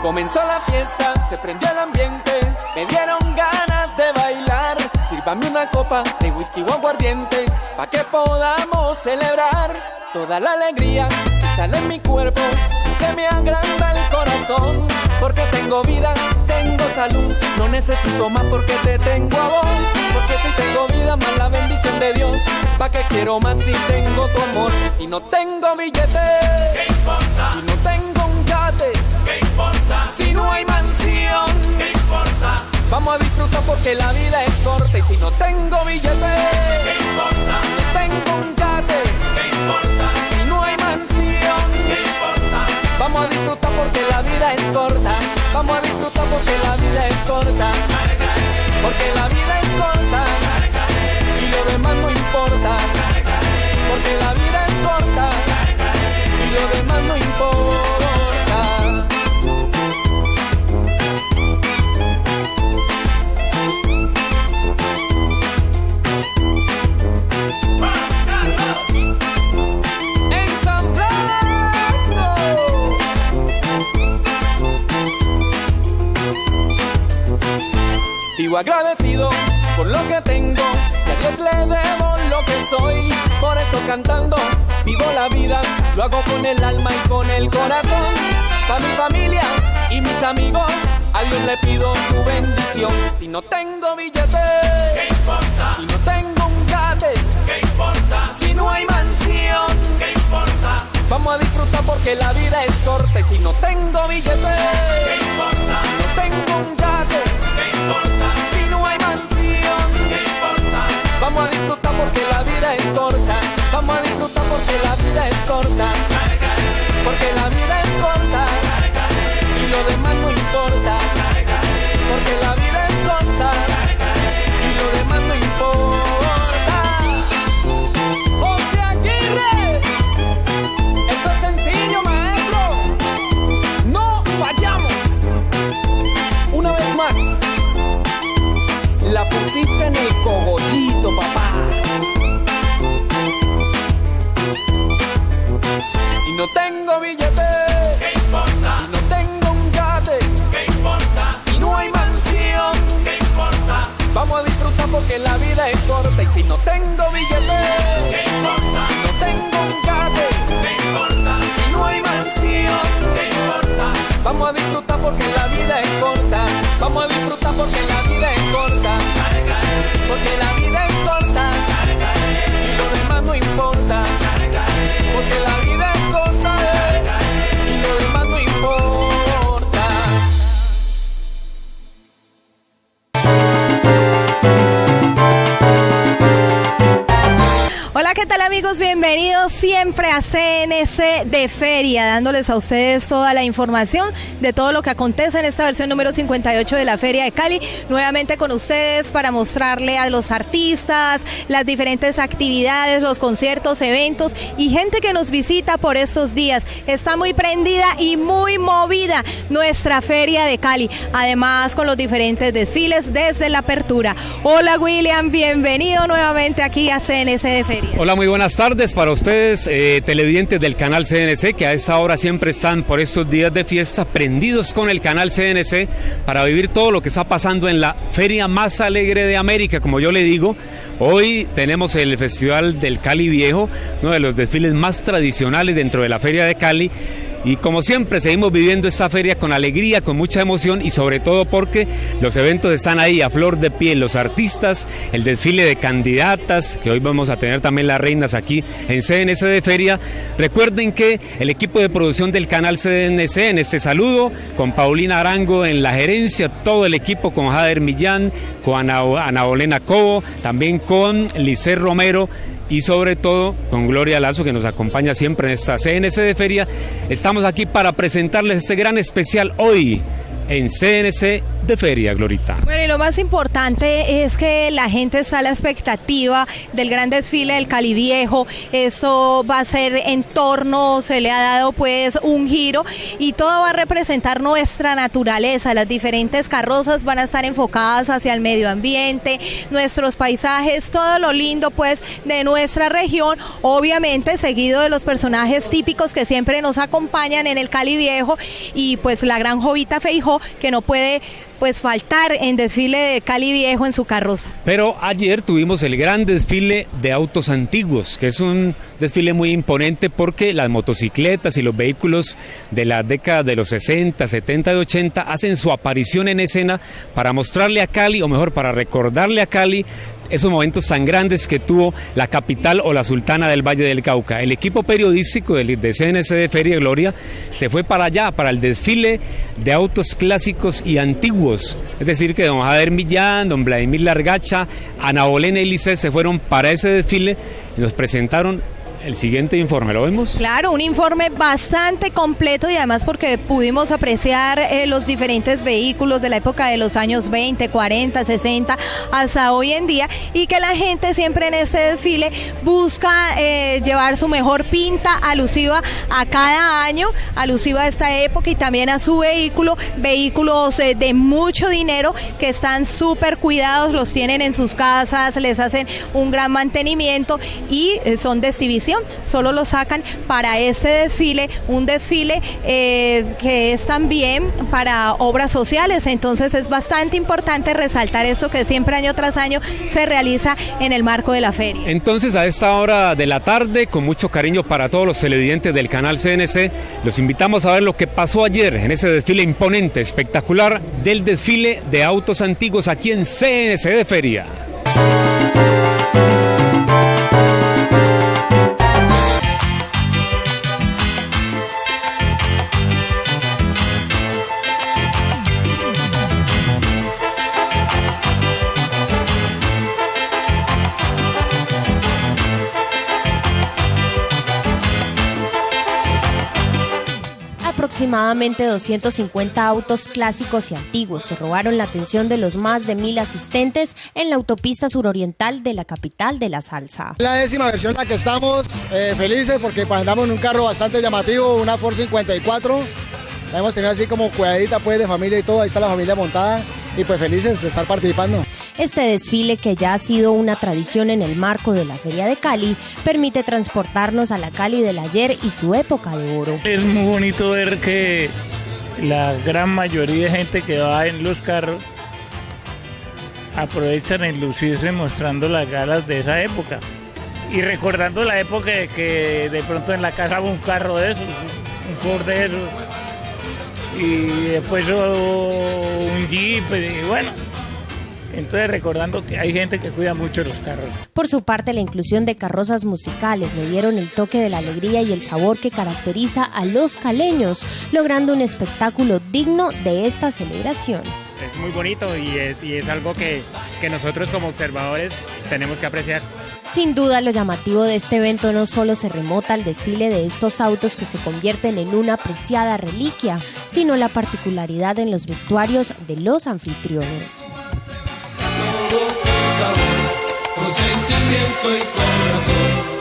Comenzó la fiesta, se prendió el ambiente, me dieron ganas de bailar. Sírvame una copa de whisky o aguardiente, pa' que podamos celebrar. Toda la alegría se sale en mi cuerpo y se me agranda el corazón. Porque tengo vida, tengo salud, no necesito más porque te tengo a vos. Porque si tengo vida, más la bendición de Dios. ¿Pa' qué quiero más si tengo tu amor? Si no tengo billete, ¿qué importa? Si no tengo un yate, ¿qué importa? Si no hay mansión, ¿qué importa? Vamos a disfrutar porque la vida es corta. Y si no tengo billete, ¿qué importa? Si no tengo un yate, ¿qué importa? Si no hay mansión, ¿qué importa? vamos a disfrutar porque la vida es corta. Vamos a disfrutar porque la vida es corta. Porque la vida es corta y lo demás no importa. Porque la vida es corta y lo demás no importa. Vivo agradecido por lo que tengo y a Dios le debo lo que soy. Por eso cantando vivo la vida, lo hago con el alma y con el corazón. Pa' mi familia y mis amigos, a Dios le pido su bendición. Si no tengo billete, ¿qué importa? Si no tengo un yate, ¿qué importa? Si no hay mansión, ¿qué importa? vamos a disfrutar porque la vida es corta. Y si no tengo billete, ¿qué importa? Si no tengo un yate, ¿qué importa? Si no hay mansión, ¿qué importa? vamos a disfrutar porque la vida es corta. Vamos a disfrutar porque la vida es corta. Porque la vida es corta y lo demás no importa. Porque la vida es corta y lo demás no importa. José Aguirre, esto es sencillo, maestro. No fallamos. Una vez más, la pusiste en el cogollito, papá. Si no tengo billete, ¿qué importa? Si no tengo un yate, ¿qué importa? Si no hay mansión, ¿qué importa? vamos a disfrutar porque la vida es corta. Y si no tengo billete, ¿qué importa? Si no tengo un yate, ¿qué importa? Si no hay mansión, ¿qué importa? vamos a disfrutar porque la vida es corta. Vamos a disfrutar porque la vida es corta. Porque la vida es corta y lo demás no importa. Porque la vida es corta y lo demás no importa. Hola, ¿qué tal amigos? Bienvenidos siempre a CNC de Feria, dándoles a ustedes toda la información de todo lo que acontece en esta versión número 58 de la Feria de Cali. Nuevamente con ustedes para mostrarle a los artistas las diferentes actividades, los conciertos, eventos y gente que nos visita por estos días. Está muy prendida y muy movida nuestra Feria de Cali, además con los diferentes desfiles desde la apertura. Hola William, bienvenido nuevamente aquí a CNC de Feria. Hola, muy buenas tardes para ustedes, televidentes del canal CNC, que a esta hora siempre están por estos días de fiesta prendidos con el canal CNC para vivir todo lo que está pasando en la feria más alegre de América, como yo le digo. Hoy tenemos el Festival del Cali Viejo, uno de los desfiles más tradicionales dentro de la Feria de Cali. Y como siempre seguimos viviendo esta feria con alegría, con mucha emoción y sobre todo porque los eventos están ahí a flor de piel, los artistas, el desfile de candidatas, que hoy vamos a tener también las reinas aquí en CNC de Feria. Recuerden que el equipo de producción del canal CNC en este saludo, con Paulina Arango en la gerencia, todo el equipo con Jader Millán, con Ana Bolena Cobo, también con Lice Romero, y sobre todo con Gloria Lazo, que nos acompaña siempre en esta CNC de Feria. Estamos aquí para presentarles este gran especial hoy, en CNC de Feria, Glorita. Bueno, y lo más importante es que la gente está a la expectativa del gran desfile del Cali Viejo. Esto va a ser en torno, se le ha dado pues un giro y todo va a representar nuestra naturaleza. Las diferentes carrozas van a estar enfocadas hacia el medio ambiente, nuestros paisajes, todo lo lindo pues de nuestra región, obviamente seguido de los personajes típicos que siempre nos acompañan en el Cali Viejo y pues la gran Jovita Feijó, que no puede pues faltar en desfile de Cali Viejo en su carroza. Pero ayer tuvimos el gran desfile de autos antiguos, que es un desfile muy imponente porque las motocicletas y los vehículos de la década de los 60, 70 y 80 hacen su aparición en escena para mostrarle a Cali, o mejor, para recordarle a Cali esos momentos tan grandes que tuvo la capital o la sultana del Valle del Cauca. El equipo periodístico de CNC de Feria de Gloria se fue para allá, para el desfile de autos clásicos y antiguos. Es decir, que don Javier Millán, don Vladimir Largacha, Ana Bolena y Lice se fueron para ese desfile y nos presentaron el siguiente informe. ¿Lo vemos? Claro, un informe bastante completo y además porque pudimos apreciar los diferentes vehículos de la época de los años 20, 40, 60 hasta hoy en día y que la gente siempre en este desfile busca llevar su mejor pinta alusiva a cada año, alusiva a esta época y también a su vehículo, vehículos de mucho dinero que están súper cuidados, los tienen en sus casas, les hacen un gran mantenimiento y son de exhibición. Solo lo sacan para este desfile, un desfile que es también para obras sociales, entonces es bastante importante resaltar esto que siempre año tras año se realiza en el marco de la feria. Entonces a esta hora de la tarde, con mucho cariño para todos los televidentes del canal CNC, los invitamos a ver lo que pasó ayer en ese desfile imponente, espectacular del desfile de autos antiguos aquí en CNC de Feria. Aproximadamente 250 autos clásicos y antiguos se robaron la atención de los más de 1000 asistentes en la autopista suroriental de la capital de la salsa. La 10ª versión en la que estamos felices porque andamos en un carro bastante llamativo, una Ford 54. La hemos tenido así como cuidadita pues de familia y todo, ahí está la familia montada y pues felices de estar participando. Este desfile, que ya ha sido una tradición en el marco de la Feria de Cali, permite transportarnos a la Cali del ayer y su época de oro. Es muy bonito ver que la gran mayoría de gente que va en los carros aprovechan en lucirse mostrando las galas de esa época y recordando la época de que de pronto en la casa hubo un carro de esos, un Ford de esos, y después un Jeep, y bueno, entonces recordando que hay gente que cuida mucho los carros. Por su parte, la inclusión de carrozas musicales le dieron el toque de la alegría y el sabor que caracteriza a los caleños, logrando un espectáculo digno de esta celebración. Es muy bonito y es algo que nosotros como observadores tenemos que apreciar. Sin duda, lo llamativo de este evento no solo se remota al desfile de estos autos que se convierten en una apreciada reliquia, sino la particularidad en los vestuarios de los anfitriones. Todo con sabor, con sentimiento y corazón.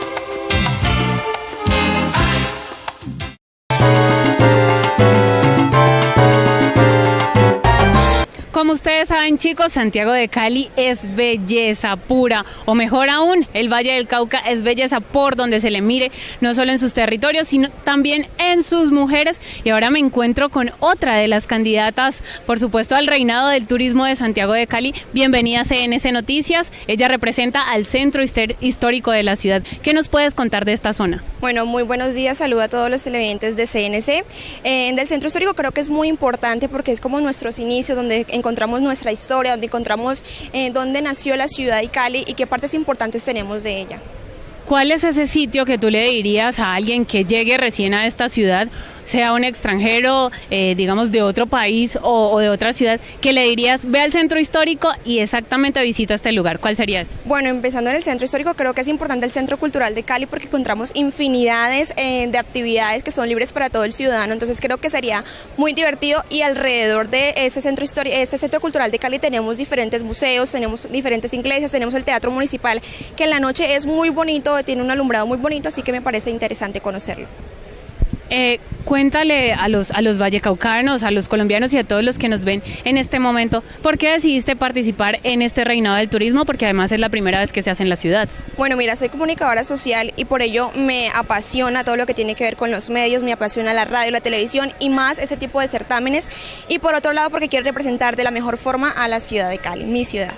Como ustedes saben, chicos, Santiago de Cali es belleza pura, o mejor aún, el Valle del Cauca es belleza por donde se le mire, no solo en sus territorios, sino también en sus mujeres. Y ahora me encuentro con otra de las candidatas, por supuesto, al reinado del turismo de Santiago de Cali. Bienvenida a CNC Noticias. Ella representa al centro histórico de la ciudad. ¿Qué nos puedes contar de esta zona? Bueno, muy buenos días, saludo a todos los televidentes de CNC. Del centro histórico creo que es muy importante porque es como nuestros inicios, donde encontramos nuestra historia, donde encontramos dónde nació la ciudad de Cali y qué partes importantes tenemos de ella. ¿Cuál es ese sitio que tú le dirías a alguien que llegue recién a esta ciudad? sea un extranjero, digamos, de otro país o de otra ciudad, que le dirías, ve al centro histórico y exactamente visita este lugar? ¿Cuál sería ese? Bueno, empezando en el centro histórico, creo que es importante el Centro Cultural de Cali porque encontramos infinidades de actividades que son libres para todo el ciudadano, entonces creo que sería muy divertido, y alrededor de este Centro Cultural de Cali tenemos diferentes museos, tenemos diferentes iglesias, tenemos el Teatro Municipal, que en la noche es muy bonito, tiene un alumbrado muy bonito, así que me parece interesante conocerlo. Cuéntale a los vallecaucanos, a los colombianos y a todos los que nos ven en este momento, ¿por qué decidiste participar en este reinado del turismo? Porque además es la primera vez que se hace en la ciudad. Bueno, mira, soy comunicadora social y por ello me apasiona todo lo que tiene que ver con los medios, me apasiona la radio, la televisión y más ese tipo de certámenes, y por otro lado porque quiero representar de la mejor forma a la ciudad de Cali, mi ciudad.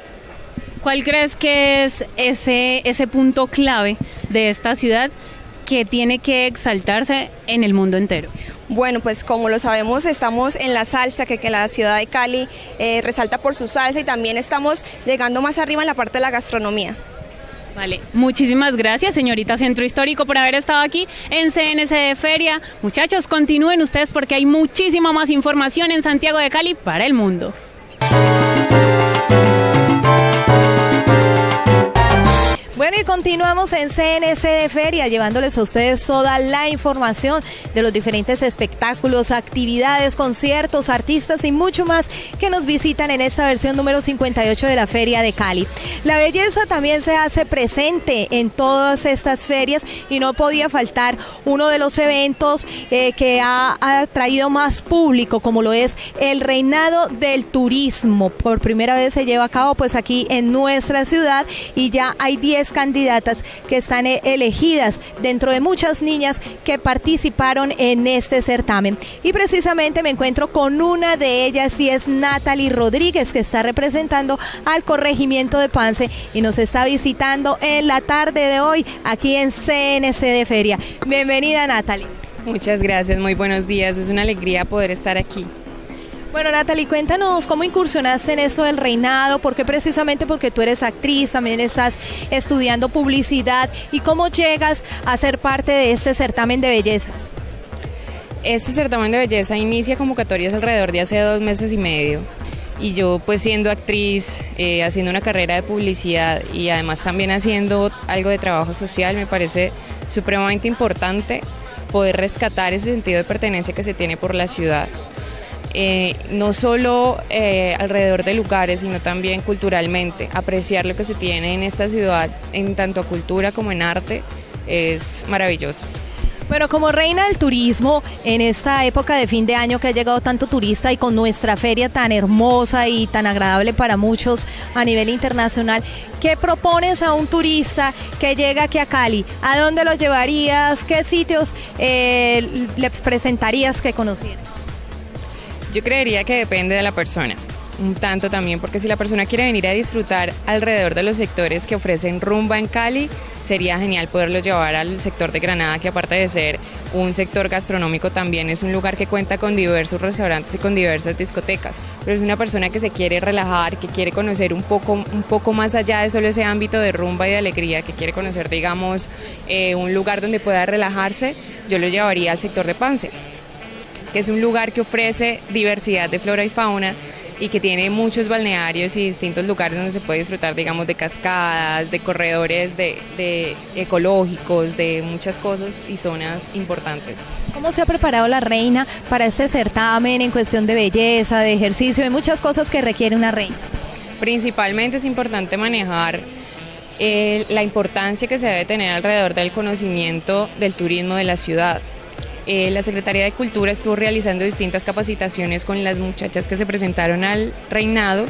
¿Cuál crees que es ese punto clave de esta ciudad que tiene que exaltarse en el mundo entero? Bueno, pues como lo sabemos, estamos en la salsa, que la ciudad de Cali resalta por su salsa, y también estamos llegando más arriba en la parte de la gastronomía. Vale, muchísimas gracias, señorita Centro Histórico, por haber estado aquí en CNC de Feria. Muchachos, continúen ustedes porque hay muchísima más información en Santiago de Cali para el mundo. Bueno, y continuamos en CNC de Feria, llevándoles a ustedes toda la información de los diferentes espectáculos, actividades, conciertos, artistas y mucho más que nos visitan en esta versión número 58 de la Feria de Cali. La belleza también se hace presente en todas estas ferias y no podía faltar uno de los eventos que ha traído más público, como lo es el Reinado del Turismo. Por primera vez se lleva a cabo pues aquí en nuestra ciudad, y ya hay 10 candidatas que están elegidas dentro de muchas niñas que participaron en este certamen. Y precisamente me encuentro con una de ellas, y es Natalie Rodríguez, que está representando al corregimiento de Pance y nos está visitando en la tarde de hoy aquí en CNC de Feria. Bienvenida, Natalie. Muchas gracias, muy buenos días, es una alegría poder estar aquí. Bueno, Natalie, cuéntanos cómo incursionaste en eso del reinado, por qué precisamente, porque tú eres actriz, también estás estudiando publicidad, y cómo llegas a ser parte de este certamen de belleza. Este certamen de belleza inicia convocatorias alrededor de hace 2 meses y medio, y yo pues siendo actriz, haciendo una carrera de publicidad y además también haciendo algo de trabajo social, me parece supremamente importante poder rescatar ese sentido de pertenencia que se tiene por la ciudad. No solo alrededor de lugares, sino también culturalmente. Apreciar lo que se tiene en esta ciudad, en tanto cultura como en arte, es maravilloso. Bueno, como reina del turismo, en esta época de fin de año que ha llegado tanto turista y con nuestra feria tan hermosa y tan agradable para muchos a nivel internacional, ¿qué propones a un turista que llega aquí a Cali? ¿A dónde lo llevarías? ¿Qué sitios le presentarías que conociera? Yo creería que depende de la persona, un tanto también, porque si la persona quiere venir a disfrutar alrededor de los sectores que ofrecen rumba en Cali, sería genial poderlo llevar al sector de Granada, que aparte de ser un sector gastronómico, también es un lugar que cuenta con diversos restaurantes y con diversas discotecas. Pero es una persona que se quiere relajar, que quiere conocer un poco más allá de solo ese ámbito de rumba y de alegría, que quiere conocer, digamos, un lugar donde pueda relajarse, yo lo llevaría al sector de Pance, que es un lugar que ofrece diversidad de flora y fauna y que tiene muchos balnearios y distintos lugares donde se puede disfrutar, digamos, de cascadas, de corredores de ecológicos, de muchas cosas y zonas importantes. ¿Cómo se ha preparado la reina para este certamen en cuestión de belleza, de ejercicio, de muchas cosas que requiere una reina? Principalmente es importante manejar la importancia que se debe tener alrededor del conocimiento del turismo de la ciudad. La Secretaría de Cultura estuvo realizando distintas capacitaciones con las muchachas que se presentaron al reinado,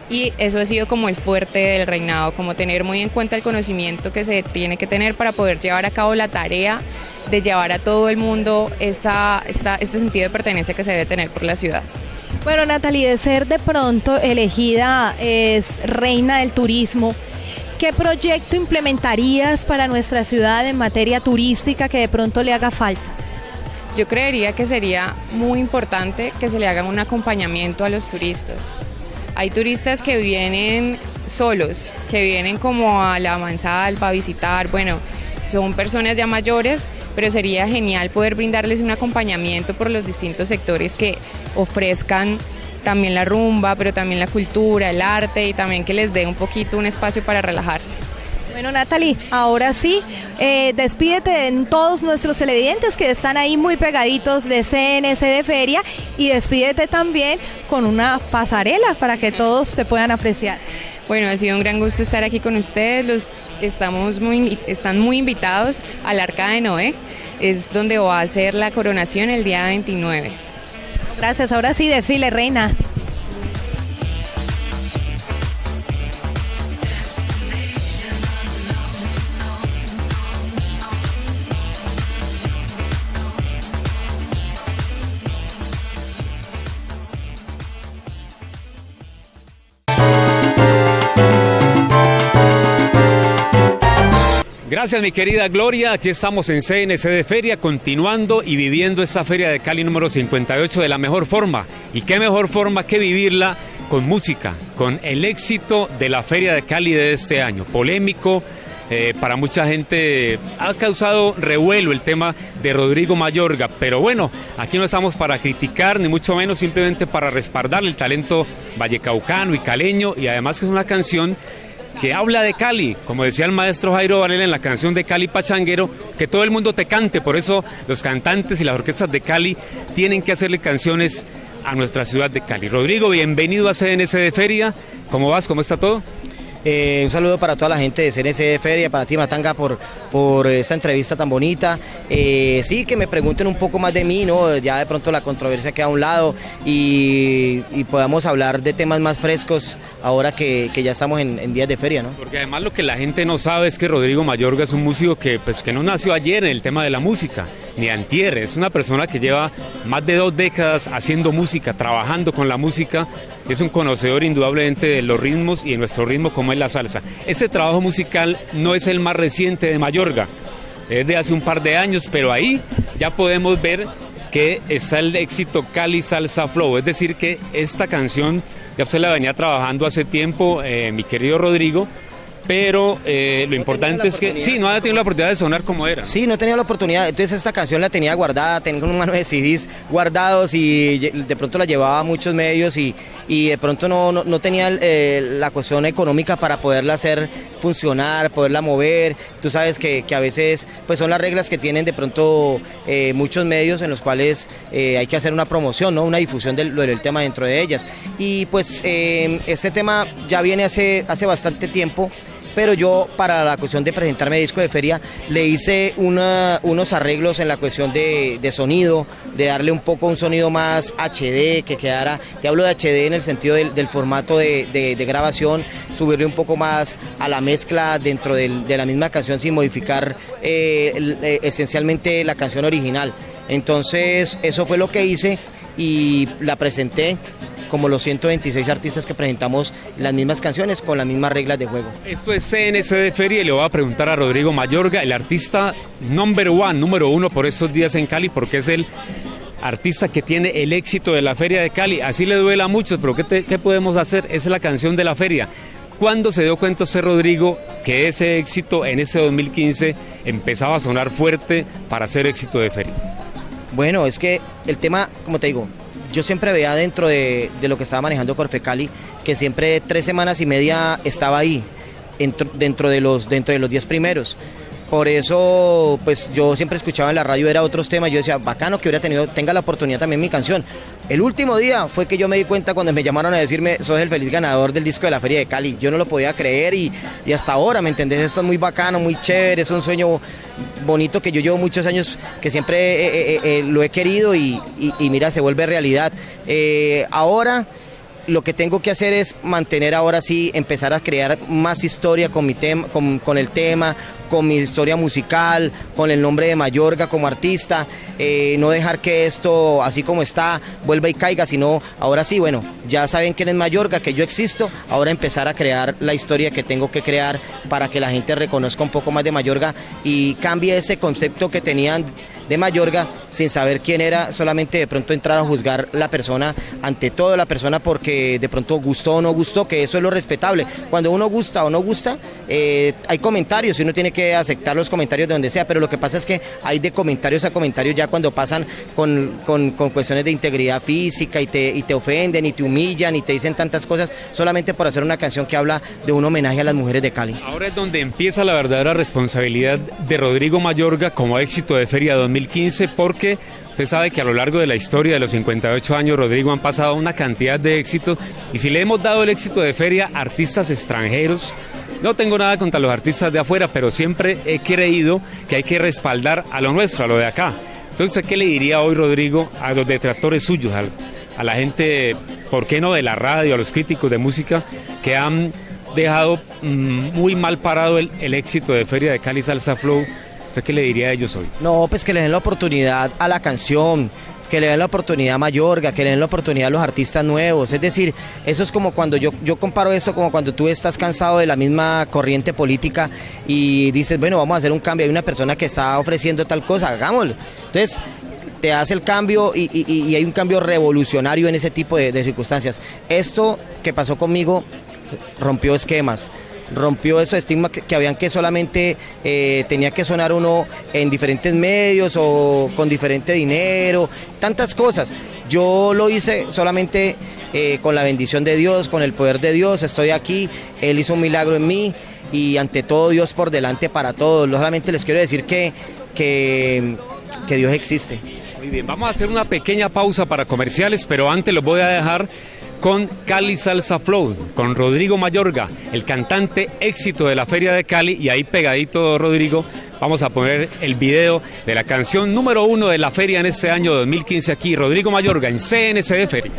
y eso ha sido como el fuerte del reinado, como tener muy en cuenta el conocimiento que se tiene que tener para poder llevar a cabo la tarea de llevar a todo el mundo este sentido de pertenencia que se debe tener por la ciudad. Bueno, Natalie, de ser de pronto elegida es reina del turismo, ¿qué proyecto implementarías para nuestra ciudad en materia turística que de pronto le haga falta? Yo creería que sería muy importante que se le haga un acompañamiento a los turistas. Hay turistas que vienen solos, que vienen como a la Mansalva a visitar, bueno, son personas ya mayores, pero sería genial poder brindarles un acompañamiento por los distintos sectores que ofrezcan también la rumba, pero también la cultura, el arte y también que les dé un poquito un espacio para relajarse. Bueno, Natalie, ahora sí, despídete de todos nuestros televidentes que están ahí muy pegaditos de CNC de Feria y despídete también con una pasarela para que todos te puedan apreciar. Bueno, ha sido un gran gusto estar aquí con ustedes, están muy invitados al Arca de Noé, es donde va a ser la coronación el día 29. Gracias, ahora sí, desfile, reina. Gracias, mi querida Gloria. Aquí estamos en CNC de Feria, continuando y viviendo esta Feria de Cali número 58 de la mejor forma. Y qué mejor forma que vivirla con música, con el éxito de la Feria de Cali de este año. Polémico, para mucha gente ha causado revuelo el tema de Rodrigo Mayorga, pero bueno, aquí no estamos para criticar, ni mucho menos, simplemente para respaldar el talento vallecaucano y caleño, y además que es una canción que habla de Cali, como decía el maestro Jairo Varela en la canción de Cali Pachanguero, que todo el mundo te cante. Por eso los cantantes y las orquestas de Cali tienen que hacerle canciones a nuestra ciudad de Cali. Rodrigo, bienvenido a CNC de Feria. ¿Cómo vas? ¿Cómo está todo? Un saludo para toda la gente de CNC de Feria, para ti, Matanga, por esta entrevista tan bonita. Sí, que me pregunten un poco más de mí, ¿no? Ya de pronto la controversia queda a un lado y podamos hablar de temas más frescos ahora que ya estamos en días de feria, ¿no? Porque además lo que la gente no sabe es que Rodrigo Mayorga es un músico que no nació ayer en el tema de la música, ni antier. Es una persona que lleva más de 2 décadas haciendo música, trabajando con la música. Es un conocedor indudablemente de los ritmos y de nuestro ritmo como es la salsa. Ese trabajo musical no es el más reciente de Mayorga, es de hace un par de años, pero ahí ya podemos ver que está el éxito Cali Salsa Flow, es decir que esta canción ya usted la venía trabajando hace tiempo, mi querido Rodrigo, pero lo importante es que sí, no ha tenido la oportunidad de sonar como era. Sí, no he tenido la oportunidad, entonces esta canción la tenía guardada, tengo un mano de CDs guardados y de pronto la llevaba a muchos medios y de pronto no tenía la cuestión económica para poderla hacer funcionar, poderla mover. Tú sabes que a veces pues son las reglas que tienen de pronto muchos medios en los cuales hay que hacer una promoción, ¿no? Una difusión del tema dentro de ellas. Y pues este tema ya viene hace bastante tiempo, pero yo para la cuestión de presentarme disco de feria le hice unos arreglos en la cuestión de sonido, de darle un poco un sonido más HD, que quedara, te hablo de HD en el sentido del formato de grabación, subirle un poco más a la mezcla dentro de la misma canción sin modificar esencialmente la canción original. Entonces eso fue lo que hice y la presenté como los 126 artistas que presentamos las mismas canciones con las mismas reglas de juego. Esto es CNC de Feria y le voy a preguntar a Rodrigo Mayorga, el artista número uno por estos días en Cali, porque es el artista que tiene el éxito de la Feria de Cali. Así le duele a muchos, pero ¿qué podemos hacer? Es la canción de la feria. ¿Cuándo se dio cuenta usted, Rodrigo, que ese éxito en ese 2015 empezaba a sonar fuerte para ser éxito de feria? Bueno, es que el tema, como te digo, yo siempre veía dentro de lo que estaba manejando Corfecali, que siempre 3 semanas y media estaba ahí, dentro de los 10 primeros. Por eso, pues yo siempre escuchaba en la radio, era otros temas, yo decía, bacano que tenga la oportunidad también mi canción. El último día fue que yo me di cuenta cuando me llamaron a decirme, sos el feliz ganador del disco de la Feria de Cali. Yo no lo podía creer y hasta ahora, ¿me entendés? Esto es muy bacano, muy chévere, es un sueño bonito que yo llevo muchos años, que siempre lo he querido y mira, se vuelve realidad. Ahora lo que tengo que hacer es mantener ahora sí, empezar a crear más historia con mi tema, con el tema, con mi historia musical, con el nombre de Mayorga como artista, no dejar que esto, así como está, vuelva y caiga, sino ahora sí, bueno, ya saben quién es Mayorga, que yo existo, ahora empezar a crear la historia que tengo que crear para que la gente reconozca un poco más de Mayorga y cambie ese concepto que tenían de Mayorga sin saber quién era, solamente de pronto entrar a juzgar la persona, ante todo la persona porque de pronto gustó o no gustó, que eso es lo respetable. Cuando uno gusta o no gusta, hay comentarios y uno tiene que que aceptar los comentarios de donde sea, pero lo que pasa es que hay de comentarios a comentarios ya cuando pasan con cuestiones de integridad física y te ofenden y te humillan y te dicen tantas cosas solamente por hacer una canción que habla de un homenaje a las mujeres de Cali. Ahora es donde empieza la verdadera responsabilidad de Rodrigo Mayorga como éxito de Feria 2015, porque usted sabe que a lo largo de la historia de los 58 años, Rodrigo, han pasado una cantidad de éxitos, y si le hemos dado el éxito de Feria a artistas extranjeros, no tengo nada contra los artistas de afuera, pero siempre he creído que hay que respaldar a lo nuestro, a lo de acá. Entonces, ¿qué le diría hoy, Rodrigo, a los detractores suyos, a la gente, por qué no de la radio, a los críticos de música, que han dejado muy mal parado el éxito de Feria de Cali Salsa Flow? ¿Usted qué le diría a ellos hoy? No, pues que le den la oportunidad a la canción, que le den la oportunidad a Mayorga, que le den la oportunidad a los artistas nuevos. Es decir, eso es como cuando yo comparo eso como cuando tú estás cansado de la misma corriente política y dices, bueno, vamos a hacer un cambio. Hay una persona que está ofreciendo tal cosa, hagámoslo. Entonces, te hace el cambio y hay un cambio revolucionario en ese tipo de circunstancias. Esto que pasó conmigo rompió esquemas. Rompió esos estigmas que habían, que solamente tenía que sonar uno en diferentes medios o con diferente dinero, tantas cosas. Yo lo hice solamente con la bendición de Dios, con el poder de Dios. Estoy aquí, Él hizo un milagro en mí y ante todo Dios por delante para todos. Solamente les quiero decir que Dios existe. Muy bien, vamos a hacer una pequeña pausa para comerciales, pero antes los voy a dejar con Cali Salsa Flow, con Rodrigo Mayorga, el cantante éxito de la Feria de Cali, y ahí pegadito, Rodrigo, vamos a poner el video de la canción número 1 de la feria en este año 2015 aquí, Rodrigo Mayorga en CNC de Feria.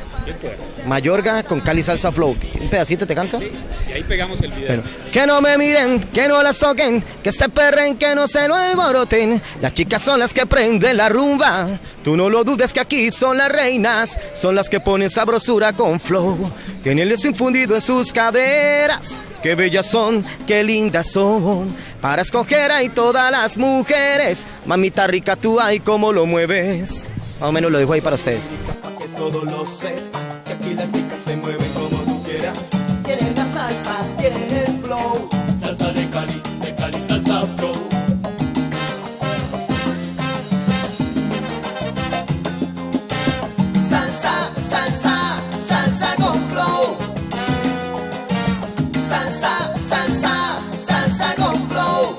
Mayorga con Cali Salsa Flow. ¿Un pedacito te canto? Sí, y ahí pegamos el video. Bueno. Que no me miren, que no las toquen, que se perren, que no se lo alboroten. Las chicas son las que prenden la rumba. Tú no lo dudes que aquí son las reinas, son las que ponen sabrosura con flow. Tienen eso infundido en sus caderas. Qué bellas son, qué lindas son. Para escoger hay todas las mujeres. Mamita rica, tú ay cómo lo mueves. Más o menos lo dejo ahí para ustedes. Para que todos lo sepan, que aquí las chicas se mueven como tú quieras. Quieren la salsa, quieren el flow. Salsa de Cali Salsa Flow. Salsa, salsa, salsa con flow. Salsa, salsa, salsa con flow.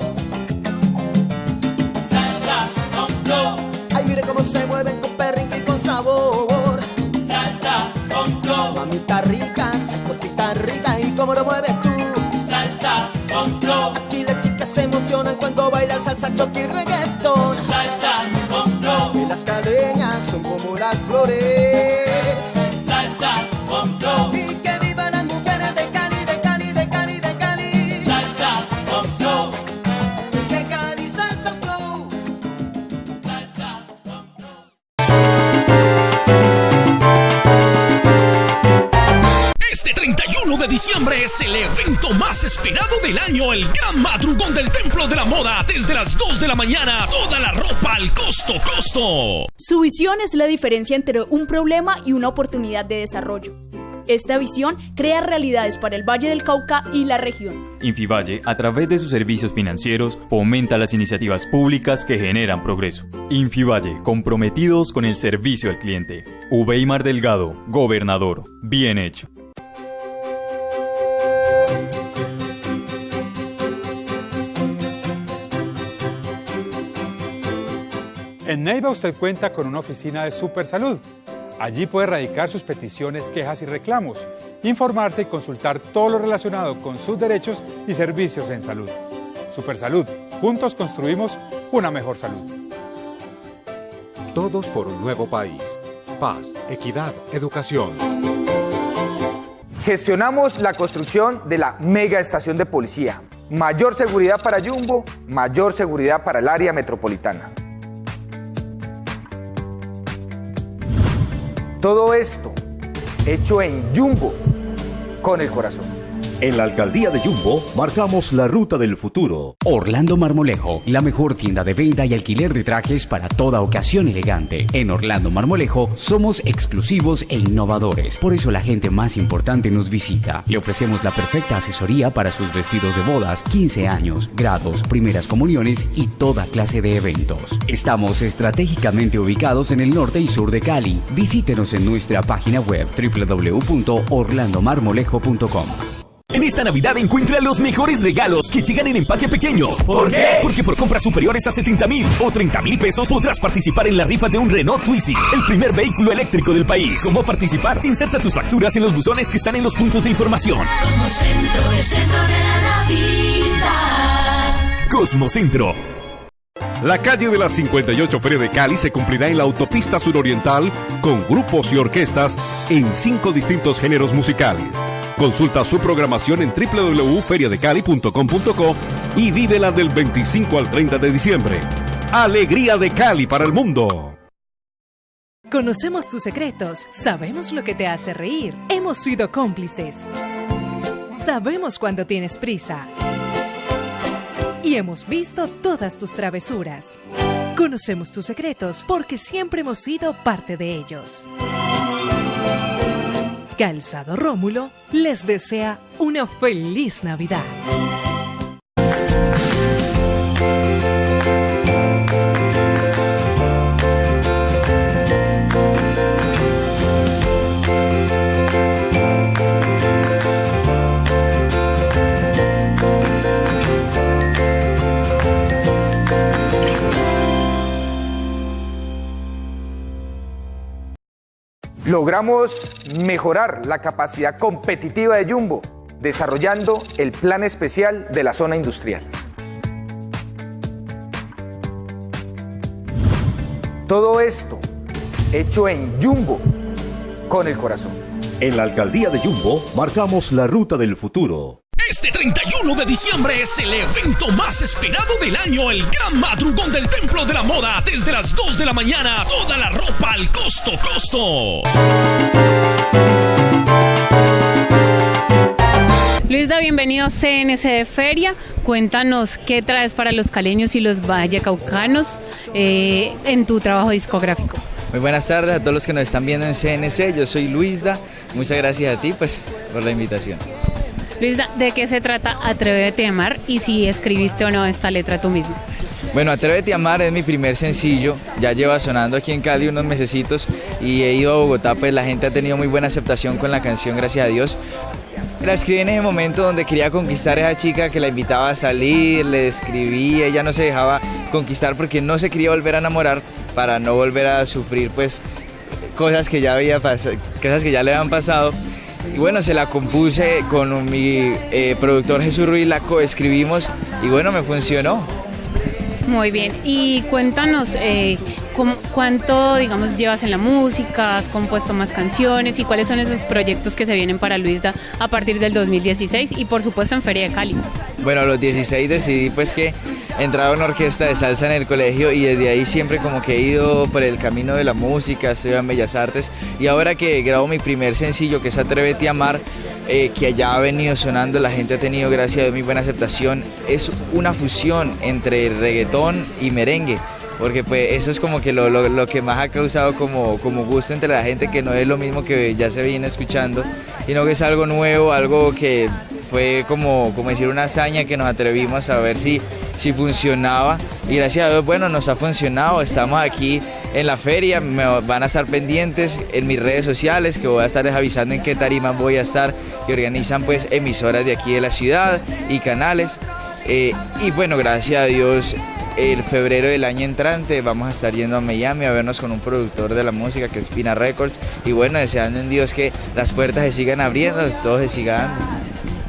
Salsa con flow. Ay, mire cómo se mueven con perrinque y con sabor. Salsa con flow. Mamita rica, hay cositas ricas y cómo lo mueves tú. Salsa con flow. Aquí las chicas se emocionan cuando bailan salsa, choque y reggaetón. Salsa con flow. Y las caleñas son como las flores. Salsa con flow. Y que vivan las mujeres de Cali, de Cali, de Cali, de Cali. Salsa con flow. Que Cali Salsa Flow. Salsa con flow. Este 31 de diciembre es el evento más esperado del año, el Gran Madrugón del Templo de la Moda, desde las 2 de la mañana, toda la ropa al costo. Su visión es la diferencia entre un problema y una oportunidad de desarrollo. Esta visión crea realidades para el Valle del Cauca y la región. Infivalle, a través de sus servicios financieros, fomenta las iniciativas públicas que generan progreso. Infivalle, comprometidos con el servicio al cliente. Ubeimar Delgado, gobernador. Bien hecho. En Neiva usted cuenta con una oficina de Supersalud. Allí puede radicar sus peticiones, quejas y reclamos, informarse y consultar todo lo relacionado con sus derechos y servicios en salud. Supersalud, juntos construimos una mejor salud. Todos por un nuevo país. Paz, equidad, educación. Gestionamos la construcción de la mega estación de policía. Mayor seguridad para Jumbo, mayor seguridad para el área metropolitana. Todo esto hecho en Jumbo, con el corazón. En la alcaldía de Yumbo marcamos la ruta del futuro. Orlando Marmolejo, la mejor tienda de venta y alquiler de trajes para toda ocasión elegante. En Orlando Marmolejo somos exclusivos e innovadores, por eso la gente más importante nos visita. Le ofrecemos la perfecta asesoría para sus vestidos de bodas, 15 años, grados, primeras comuniones y toda clase de eventos. Estamos estratégicamente ubicados en el norte y sur de Cali. Visítenos en nuestra página web www.orlandomarmolejo.com. En esta Navidad encuentra los mejores regalos que llegan en empaque pequeño. ¿Por qué? Porque por compras superiores a 70,000 o 30,000 pesos podrás participar en la rifa de un Renault Twizy, el primer vehículo eléctrico del país. ¿Cómo participar? Inserta tus facturas en los buzones que están en los puntos de información. Cosmocentro, el centro de la Navidad. Cosmocentro. La calle de la 58 Feria de Cali se cumplirá en la autopista suroriental con grupos y orquestas en 5 distintos géneros musicales. Consulta su programación en www.feriadecali.com.co y vívela del 25 al 30 de diciembre. ¡Alegría de Cali para el mundo! Conocemos tus secretos, sabemos lo que te hace reír, hemos sido cómplices. Sabemos cuando tienes prisa. Y hemos visto todas tus travesuras. Conocemos tus secretos porque siempre hemos sido parte de ellos. Calzado Rómulo les desea una feliz Navidad. Logramos mejorar la capacidad competitiva de Jumbo, desarrollando el plan especial de la zona industrial. Todo esto hecho en Jumbo, con el corazón. En la alcaldía de Yumbo marcamos la ruta del futuro. Este 31 de diciembre es el evento más esperado del año, el Gran Madrugón del Templo de la Moda, desde las 2 de la mañana, toda la ropa al costo. Luisda, bienvenido a CNC de Feria. Cuéntanos qué traes para los caleños y los vallecaucanos en tu trabajo discográfico. Muy buenas tardes a todos los que nos están viendo en CNC. Yo soy Luisda. Muchas gracias a ti por la invitación. Luisda, ¿de qué se trata Atrévete a Amar y si escribiste o no esta letra tú mismo? Bueno, Atrévete a Amar es mi primer sencillo, ya lleva sonando aquí en Cali unos mesecitos y he ido a Bogotá, pues la gente ha tenido muy buena aceptación con la canción, gracias a Dios. La escribí en ese momento donde quería conquistar a esa chica que la invitaba a salir, le escribí, ella no se dejaba conquistar porque no se quería volver a enamorar para no volver a sufrir pues cosas que ya le habían pasado. Y bueno, se la compuse con mi productor Jesús Ruiz, la coescribimos y bueno, me funcionó. Muy bien, y cuéntanos cuánto, digamos, llevas en la música, has compuesto más canciones y cuáles son esos proyectos que se vienen para Luisda a partir del 2016 y por supuesto en Feria de Cali. Bueno, a los 16 decidí pues que entraba a una orquesta de salsa en el colegio y desde ahí siempre como que he ido por el camino de la música, estudié en Bellas Artes y ahora que grabo mi primer sencillo que es Atrévete a Amar, que allá ha venido sonando, la gente ha tenido gracias a Dios muy buena aceptación, es una fusión entre reggaetón y merengue. Porque pues eso es como que lo que más ha causado como gusto entre la gente, que no es lo mismo que ya se viene escuchando, sino que es algo nuevo, algo que fue como decir una hazaña que nos atrevimos a ver si funcionaba y gracias a Dios, bueno, nos ha funcionado. Estamos aquí en la feria, me van a estar pendientes en mis redes sociales, que voy a estarles avisando en qué tarimas voy a estar, que organizan pues emisoras de aquí de la ciudad y canales y bueno, gracias a Dios el febrero del año entrante vamos a estar yendo a Miami a vernos con un productor de la música que es Pina Records y bueno, deseando en Dios que las puertas se sigan abriendo, todo se siga dando.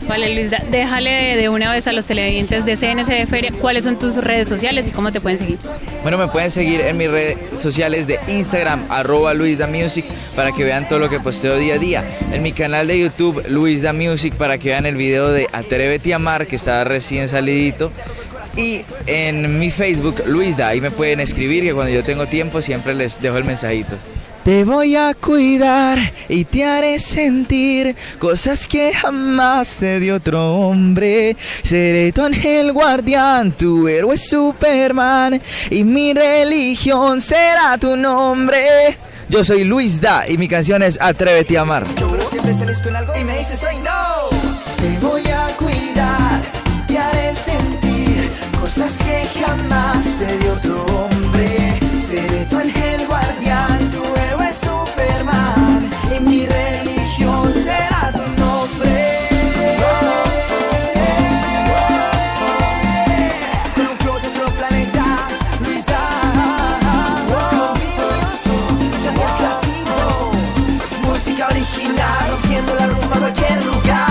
Vale, Luisda, déjale de una vez a los televidentes de CNC de Feria cuáles son tus redes sociales y cómo te pueden seguir. Bueno, me pueden seguir en mis redes sociales de Instagram, @LuisdaMusic, para que vean todo lo que posteo día a día. En mi canal de YouTube, Luisda Music, para que vean el video de Atrévete a Amar, que está recién salidito. Y en mi Facebook, Luisda, ahí me pueden escribir, que cuando yo tengo tiempo siempre les dejo el mensajito. Te voy a cuidar y te haré sentir cosas que jamás te dio otro hombre. Seré tu ángel guardián, tu héroe Superman, y mi religión será tu nombre. Yo soy Luis Da y mi canción es Atrévete a amar. Pero siempre sales con algo y me dices hoy no. Te voy a cuidar, te haré sentir cosas que jamás te dio otro hombre. Seré tu ángel guardián, tu héroe Superman, y mi religión será tu nombre. Con un flow de otro planeta, Luis Da. Sabía creativo, música original, rompiendo la rumba a cualquier lugar.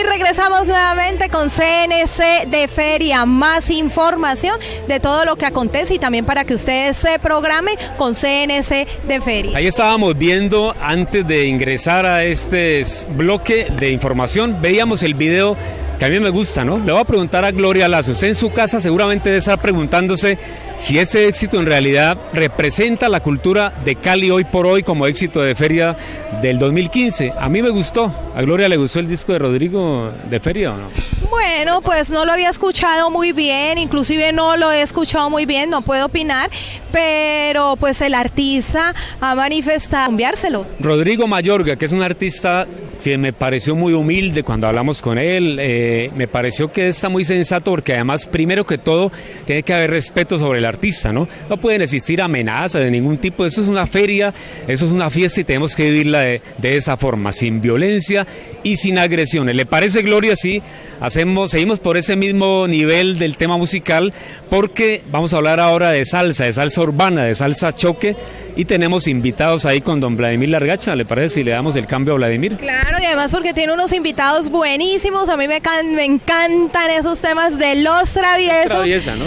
Regresamos nuevamente con CNC de Feria, más información de todo lo que acontece y también para que ustedes se programen con CNC de Feria. Ahí estábamos viendo, antes de ingresar a este bloque de información, veíamos el video que a mí me gusta, ¿no? Le voy a preguntar a Gloria Lazo, usted en su casa seguramente debe estar preguntándose si ese éxito en realidad representa la cultura de Cali hoy por hoy como éxito de Feria del 2015. A mí me gustó. ¿A Gloria le gustó el disco de Rodrigo de Feria o no? Bueno, pues no lo había escuchado muy bien, inclusive no lo he escuchado muy bien, no puedo opinar, pero pues el artista ha manifestado cambiárselo. Rodrigo Mayorga, que es un artista que me pareció muy humilde cuando hablamos con él, me pareció que está muy sensato porque además, primero que todo, tiene que haber respeto sobre el artista, ¿no? No pueden existir amenazas de ningún tipo, eso es una feria, eso es una fiesta y tenemos que vivirla de esa forma, sin violencia y sin agresiones. ¿Le parece, Gloria? Sí, seguimos por ese mismo nivel del tema musical porque vamos a hablar ahora de salsa urbana, de salsa choque y tenemos invitados ahí con don Vladimir Largacha. ¿Le parece si le damos el cambio a Vladimir? Claro, y además porque tiene unos invitados buenísimos, a mí me encantan esos temas de los traviesos. Traviesa, ¿no?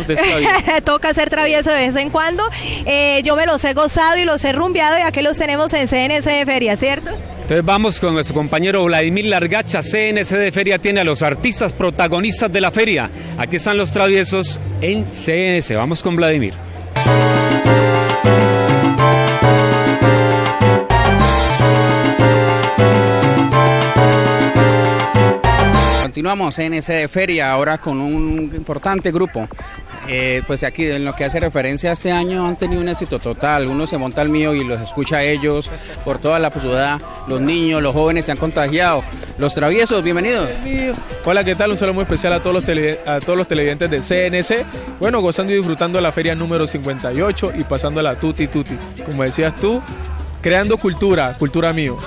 Toca ser travieso de vez en cuando. Yo me los he gozado y los he rumbeado y aquí los tenemos en CNC de Feria, ¿cierto? Entonces vamos con nuestro compañero Vladimir Largacha. CNC de Feria tiene a los artistas protagonistas de la feria. Aquí están los traviesos en CNC. Vamos con Vladimir. Continuamos CNC de Feria ahora con un importante grupo. Pues aquí en lo que hace referencia a este año han tenido un éxito total. Uno se monta al mío y los escucha a ellos por toda la ciudad. Los niños, los jóvenes se han contagiado. Los traviesos, bienvenidos. Hola, ¿qué tal? Un saludo muy especial a todos los televidentes de CNC. Bueno, gozando y disfrutando de la feria número 58 y pasándola tutti tutti. Como decías tú, creando cultura mío.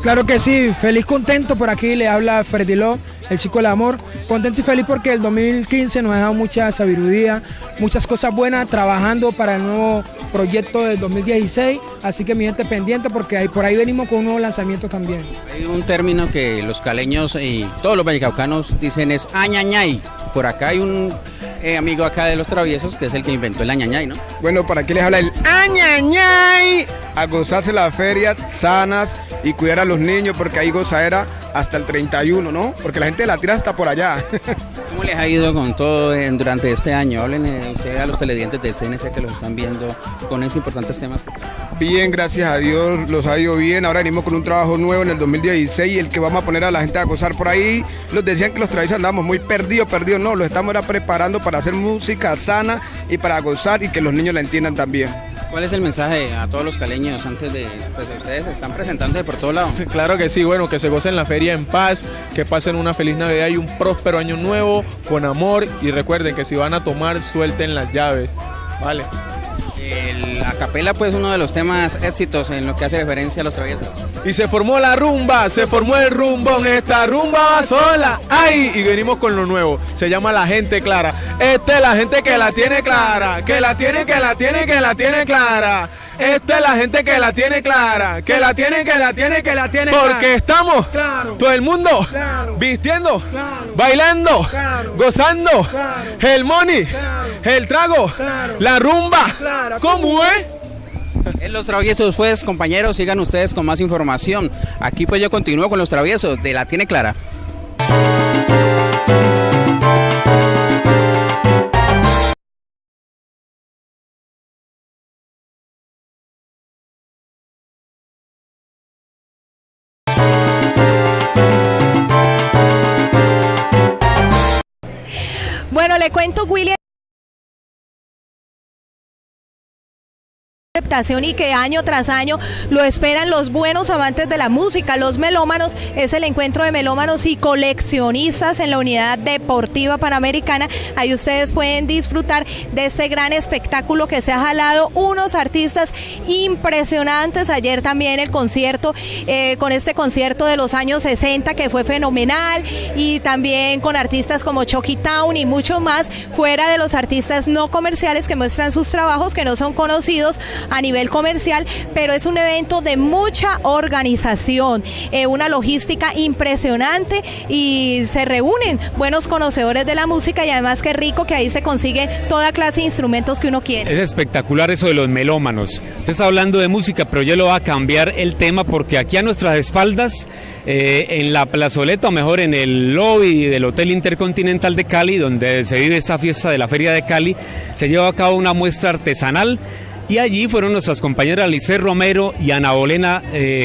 Claro que sí, feliz, contento. Por aquí le habla Freddy Love, el chico del amor. Contento y feliz porque el 2015 nos ha dado mucha sabiduría, muchas cosas buenas, trabajando para el nuevo proyecto del 2016. Así que mi gente pendiente porque por ahí venimos con un nuevo lanzamiento también. Hay un término que los caleños y todos los vallecaucanos dicen es añañay. Por acá hay un amigo acá de los traviesos que es el que inventó el añañay, ¿no? Bueno, para aquí les habla el añañay. A gozarse las ferias sanas y cuidar a los niños porque hay gozadera hasta el 31, ¿no? Porque la gente de la tira está por allá. ¿Cómo les ha ido con todo durante este año? Hablen ustedes a los televidentes de CNC que los están viendo con esos importantes temas. Bien, gracias a Dios, los ha ido bien. Ahora venimos con un trabajo nuevo en el 2016 y el que vamos a poner a la gente a gozar por ahí. Los decían que los traviesos andábamos muy perdidos, no, lo estamos ahora preparando para hacer música sana y para gozar y que los niños la entiendan también. ¿Cuál es el mensaje a todos los caleños antes de, pues ustedes se están presentando por todos lados? Claro que sí, bueno, que se gocen la feria en paz, que pasen una feliz Navidad y un próspero año nuevo, con amor, y recuerden que si van a tomar, suelten las llaves, ¿vale? El acapela pues uno de los temas éxitos en lo que hace referencia a los traviesos. Y se formó la rumba, se formó el rumbón, esta rumba va sola, ¡ay! Y venimos con lo nuevo, se llama La Gente Clara. Esta es la gente que la tiene clara, que la tiene clara. Esta es la gente que la tiene clara, que la tiene porque estamos, todo el mundo, vistiendo, bailando, gozando, el money, el trago, la rumba, ¿cómo es? En Los Traviesos, pues, compañeros, sigan ustedes con más información. Aquí pues yo continúo con Los Traviesos de La Tiene Clara. Bueno, le cuento, William, y que año tras año lo esperan los buenos amantes de la música, los melómanos. Es el encuentro de melómanos y coleccionistas en la Unidad Deportiva Panamericana. Ahí ustedes pueden disfrutar de este gran espectáculo que se ha jalado unos artistas impresionantes. Ayer también el concierto, con este concierto de los años 60 que fue fenomenal, y también con artistas como Chucky Town y muchos más, fuera de los artistas no comerciales que muestran sus trabajos, que no son conocidos a nivel comercial, pero es un evento de mucha organización, una logística impresionante, y se reúnen buenos conocedores de la música, y además qué rico que ahí se consigue toda clase de instrumentos que uno quiere. Es espectacular eso de los melómanos. Usted está hablando de música, pero yo le voy a cambiar el tema, porque aquí a nuestras espaldas, en la plazoleta, o mejor en el lobby del Hotel Intercontinental de Cali, donde se vive esta fiesta de la Feria de Cali, se lleva a cabo una muestra artesanal. Y allí fueron nuestras compañeras Lice Romero y Ana Bolena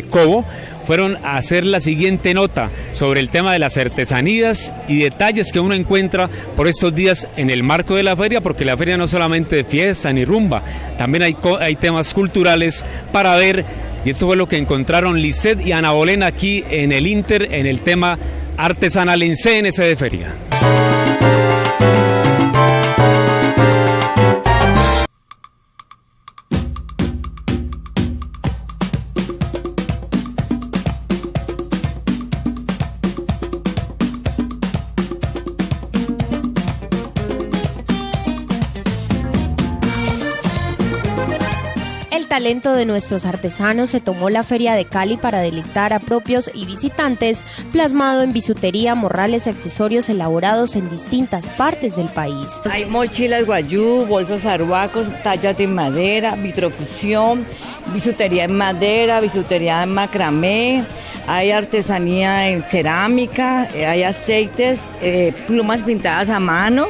Cobo, fueron a hacer la siguiente nota sobre el tema de las artesanías y detalles que uno encuentra por estos días en el marco de la feria, porque la feria no solamente de fiesta ni rumba, también hay temas culturales para ver, y esto fue lo que encontraron Lisset y Ana Bolena aquí en el Inter, en el tema artesanal en CNC de Feria. El talento de nuestros artesanos se tomó la Feria de Cali para deleitar a propios y visitantes, plasmado en bisutería, morrales y accesorios elaborados en distintas partes del país. Hay mochilas guayú, bolsos arhuacos, tallas de madera, vitrofusión, bisutería en madera, bisutería en macramé, hay artesanía en cerámica, hay aceites, plumas pintadas a mano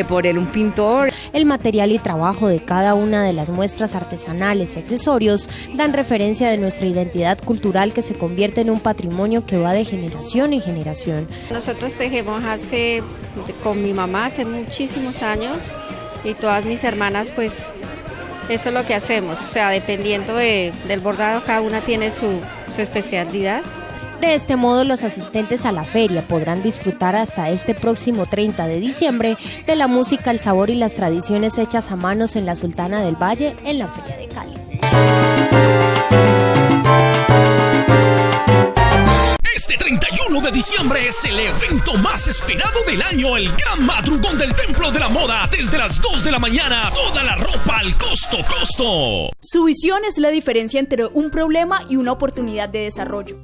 por un pintor. El material y trabajo de cada una de las muestras artesanales y accesorios dan referencia de nuestra identidad cultural, que se convierte en un patrimonio que va de generación en generación. Nosotros tejemos con mi mamá hace muchísimos años, y todas mis hermanas, pues eso es lo que hacemos, o sea, dependiendo del bordado, cada una tiene su especialidad. De este modo, los asistentes a la feria podrán disfrutar hasta este próximo 30 de diciembre de la música, el sabor y las tradiciones hechas a manos en la Sultana del Valle, en la Feria de Cali. Este 31 de diciembre es el evento más esperado del año, el Gran Madrugón del Templo de la Moda, desde las 2 de la mañana, toda la ropa al costo. Su visión es la diferencia entre un problema y una oportunidad de desarrollo.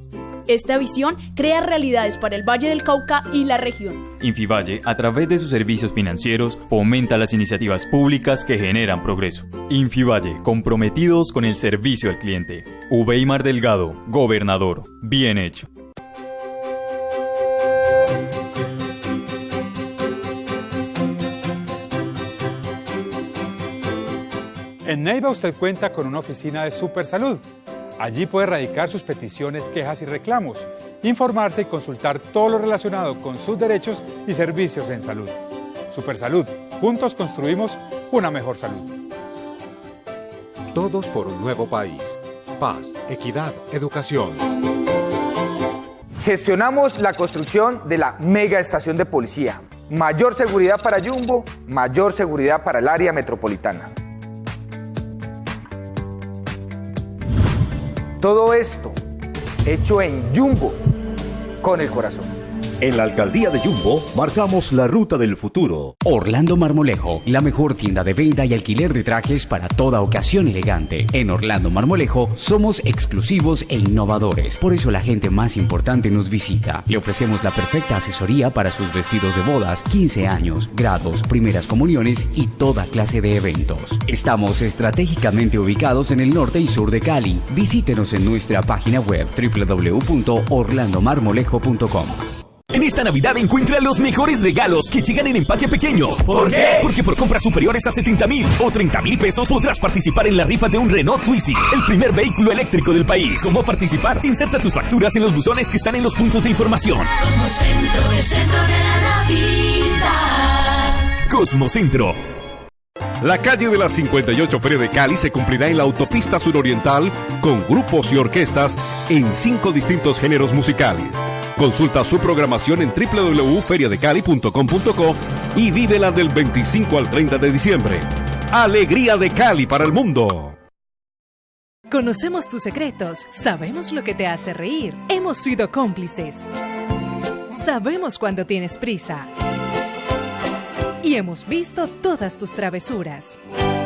Esta visión crea realidades para el Valle del Cauca y la región. Infivalle, a través de sus servicios financieros, fomenta las iniciativas públicas que generan progreso. Infivalle, comprometidos con el servicio al cliente. Ubeimar Delgado, gobernador. Bien hecho. En Neiva usted cuenta con una oficina de Supersalud. Allí puede radicar sus peticiones, quejas y reclamos, informarse y consultar todo lo relacionado con sus derechos y servicios en salud. Supersalud, juntos construimos una mejor salud. Todos por un nuevo país. Paz, equidad, educación. Gestionamos la construcción de la mega estación de policía. Mayor seguridad para Jumbo, mayor seguridad para el área metropolitana. Todo esto hecho en Jumbo, con el corazón. En la alcaldía de Yumbo marcamos la ruta del futuro. Orlando Marmolejo, la mejor tienda de venta y alquiler de trajes para toda ocasión elegante. En Orlando Marmolejo somos exclusivos e innovadores, por eso la gente más importante nos visita. Le ofrecemos la perfecta asesoría para sus vestidos de bodas, 15 años, grados, primeras comuniones y toda clase de eventos. Estamos estratégicamente ubicados en el norte y sur de Cali. Visítenos en nuestra página web www.orlandomarmolejo.com. En esta Navidad encuentra los mejores regalos que llegan en empaque pequeño. ¿Por qué? Porque por compras superiores a 70,000 o 30,000 pesos podrás participar en la rifa de un Renault Twizy, el primer vehículo eléctrico del país. ¿Cómo participar? Inserta tus facturas en los buzones que están en los puntos de información. Cosmocentro, el centro de la Navidad. Cosmocentro. La calle de la 58 Feria de Cali se cumplirá en la autopista suroriental con grupos y orquestas en 5 distintos géneros musicales. Consulta su programación en www.feriadecali.com.co y vívela del 25 al 30 de diciembre. ¡Alegría de Cali para el mundo! Conocemos tus secretos, sabemos lo que te hace reír, hemos sido cómplices. Sabemos cuando tienes prisa. Y hemos visto todas tus travesuras.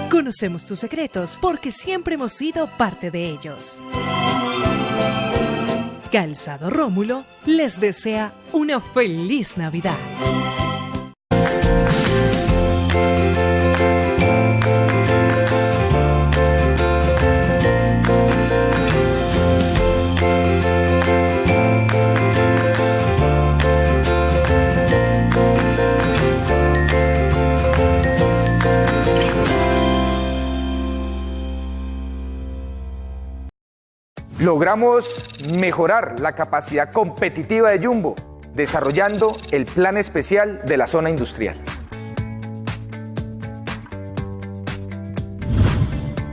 Conocemos tus secretos porque siempre hemos sido parte de ellos. Calzado Rómulo les desea una feliz Navidad. Logramos mejorar la capacidad competitiva de Jumbo, desarrollando el plan especial de la zona industrial.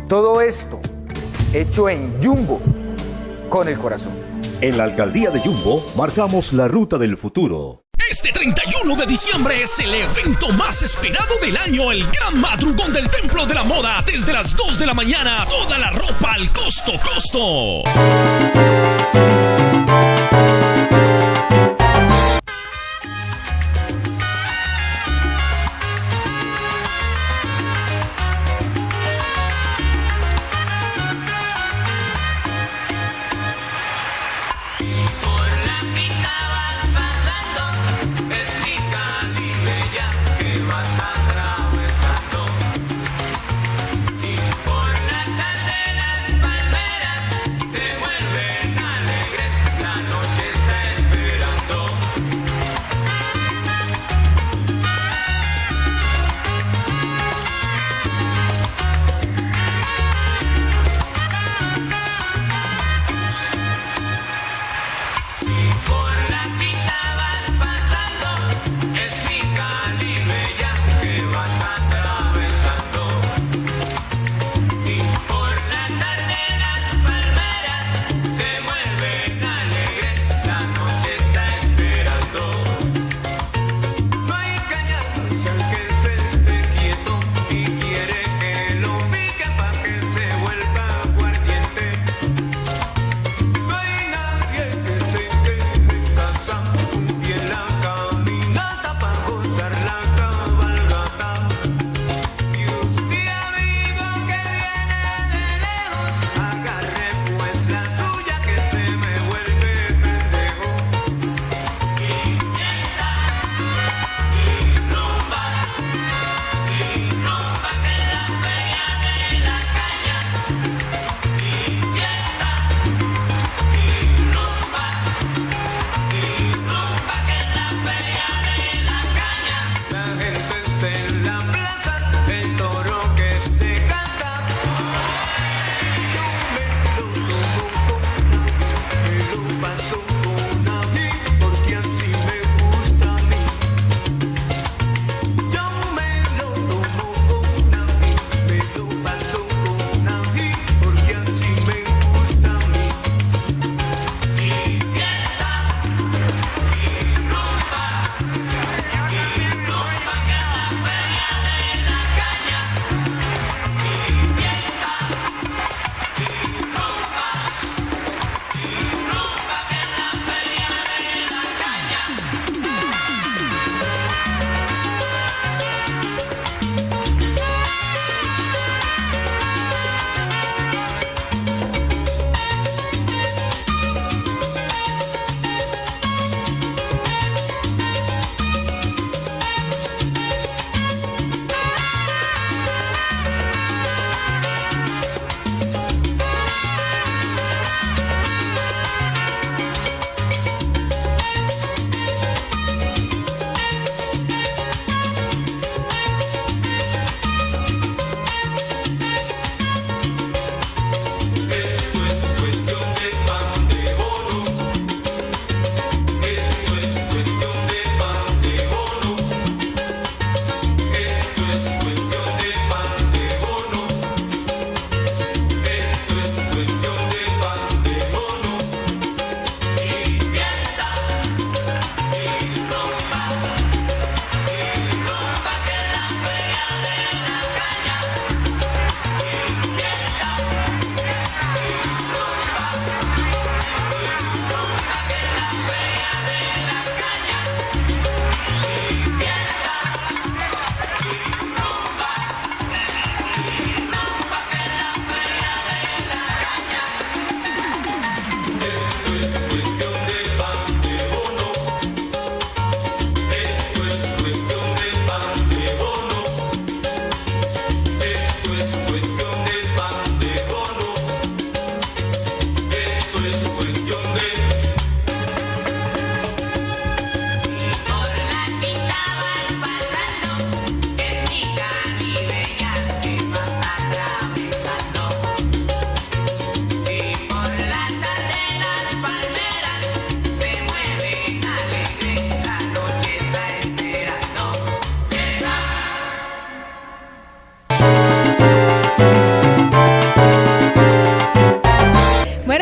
Todo esto hecho en Jumbo, con el corazón. En la alcaldía de Yumbo marcamos la ruta del futuro. Este 31 de diciembre es el evento más esperado del año, el gran madrugón del Templo de la Moda. Desde las 2 de la mañana, toda la ropa al costo. Se vuelven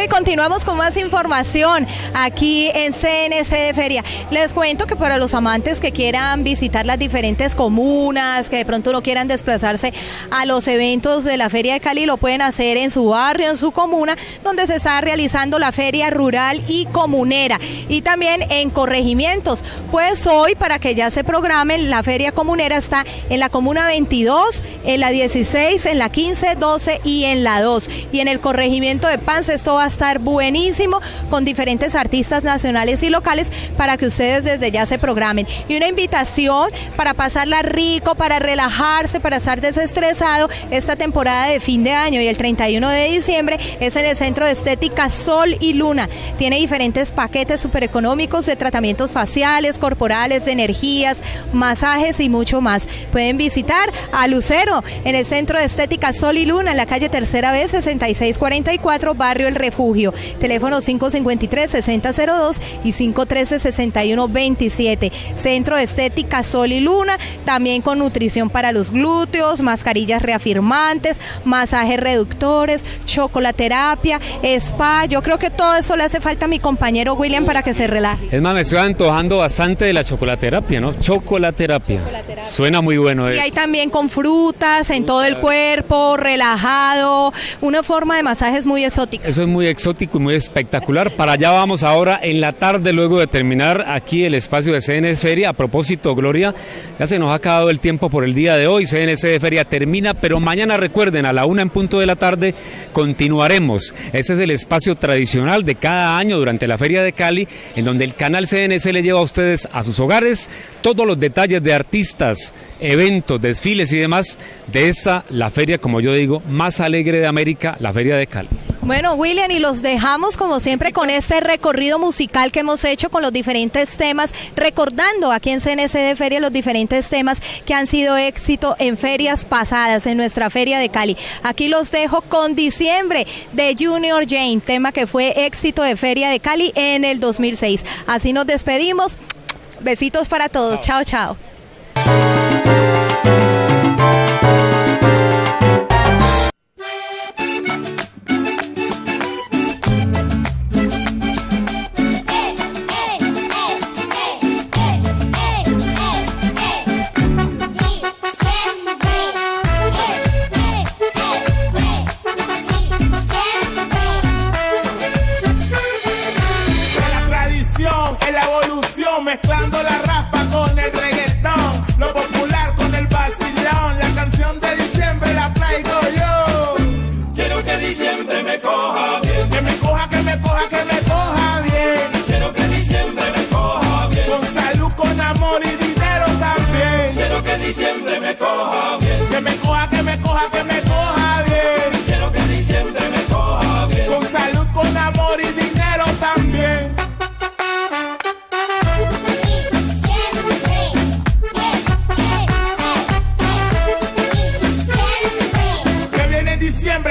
Bueno, y continuamos con más información aquí en CNC de Feria. Les cuento que para los amantes que quieran visitar las diferentes comunas, que de pronto no quieran desplazarse a los eventos de la Feria de Cali, lo pueden hacer en su barrio, en su comuna, donde se está realizando la Feria Rural y Comunera, y también en corregimientos. Pues hoy, para que ya se programen, la Feria Comunera está en la comuna 22, en la 16, en la 15, 12 y en la 2. Y en el corregimiento de Pance, esto va a estar buenísimo, con diferentes artistas nacionales y locales, para que ustedes desde ya se programen. Y una invitación para pasarla rico, para relajarse, para estar desestresado esta temporada de fin de año, y el 31 de diciembre es en el Centro de Estética Sol y Luna. Tiene diferentes paquetes súper económicos de tratamientos faciales, corporales, de energías, masajes y mucho más. Pueden visitar a Lucero en el Centro de Estética Sol y Luna, en la calle Tercera B, 6644, Barrio El Refugio. Teléfono 553-6002 y 513-6127. Centro de Estética Sol y Luna, también con nutrición para los glúteos, mascarillas reafirmantes, masajes reductores, chocolaterapia, spa. Yo creo que todo eso le hace falta a mi compañero William para que se relaje. Es más, me estoy antojando bastante de la chocolaterapia, ¿no? Chocolaterapia. Suena muy bueno. Y hay también con frutas en todo el cuerpo, relajado, una forma de masajes muy exótica. Eso es muy exótico y muy espectacular. Para allá vamos ahora en la tarde, luego de terminar aquí el espacio de CNC Feria. A propósito, Gloria, ya se nos ha acabado el tiempo por el día de hoy. CNC de Feria termina, pero mañana recuerden, a la 1 en punto de la tarde continuaremos. Ese es el espacio tradicional de cada año durante la Feria de Cali, en donde el canal CNC le lleva a ustedes a sus hogares todos los detalles de artistas, eventos, desfiles y demás de esa, la feria, como yo digo, más alegre de América, la Feria de Cali. Bueno, William, y los dejamos como siempre con este recorrido musical que hemos hecho con los diferentes temas, recordando aquí en CNC de Feria los diferentes temas que han sido éxito en ferias pasadas, en nuestra Feria de Cali. Aquí los dejo con Diciembre de Junior Jane, tema que fue éxito de Feria de Cali en el 2006. Así nos despedimos. Besitos para todos. Chao, chao. Mezclando la raspa con el reggaetón, lo popular con el vacilón, la canción de diciembre la traigo yo. Quiero que diciembre me coja bien, que me coja, que me coja, que me coja bien. Quiero que diciembre me coja bien, con salud, con amor y dinero también. Quiero que diciembre me coja bien, que me coja, que me coja, que me coja bien. Quiero que diciembre me coja bien, con salud, con amor y dinero también.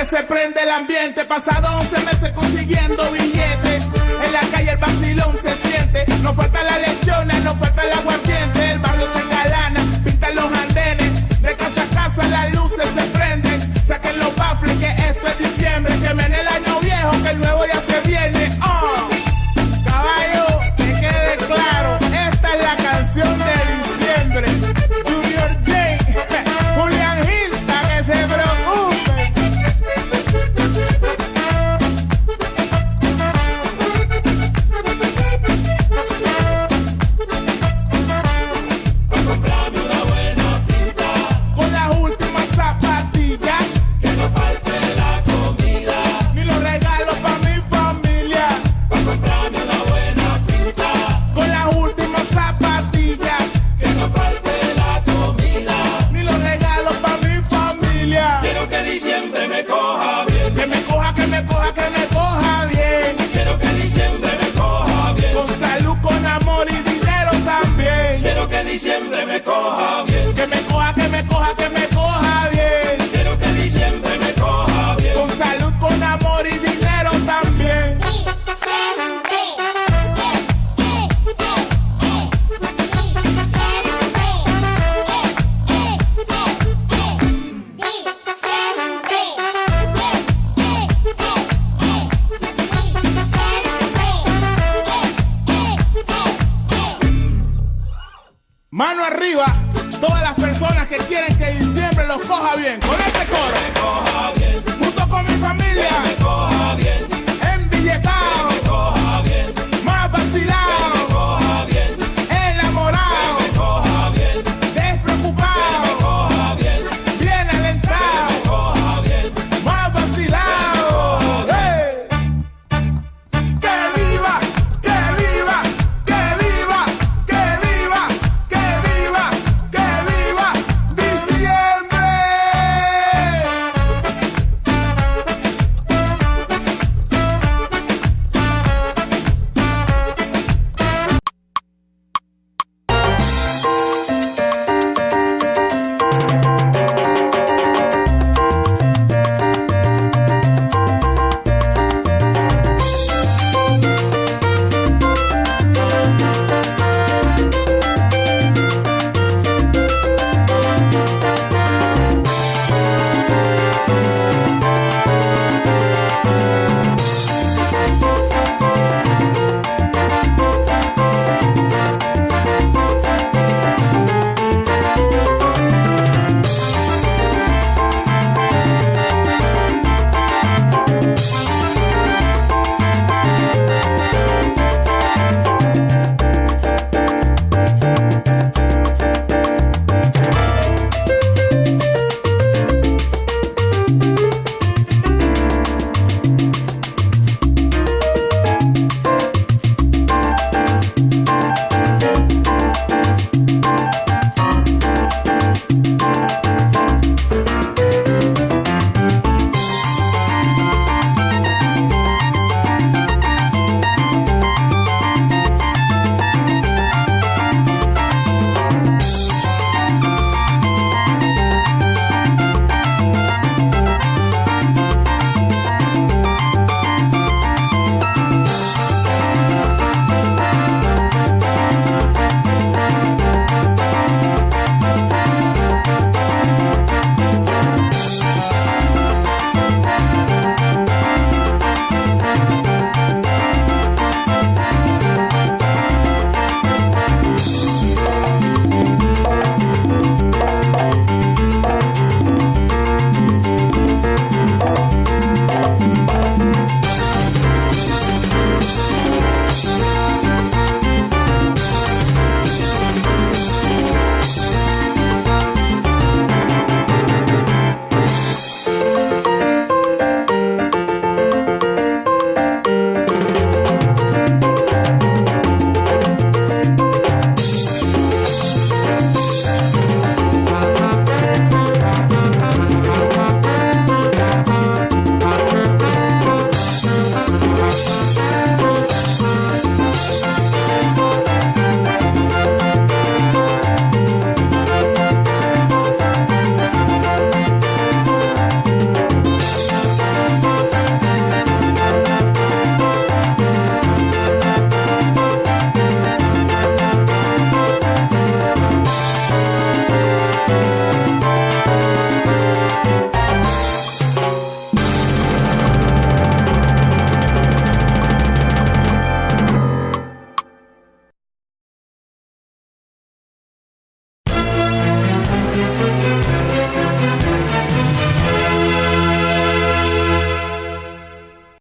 Se prende el ambiente, pasado 11 meses consiguiendo billetes. En la calle el vacilón se siente, no falta la lechona, no falta el aguardiente. El barrio se engalana, pintan los andenes, de casa a casa las luces se prenden. Saquen los baffles que esto es diciembre, que viene el año viejo, que el nuevo ya se viene. Caballo, que quede claro, esta es la canción de diciembre. Junior Jane, Julián Gil, para que se preocupe. que quieren que diciembre los coja bien. Con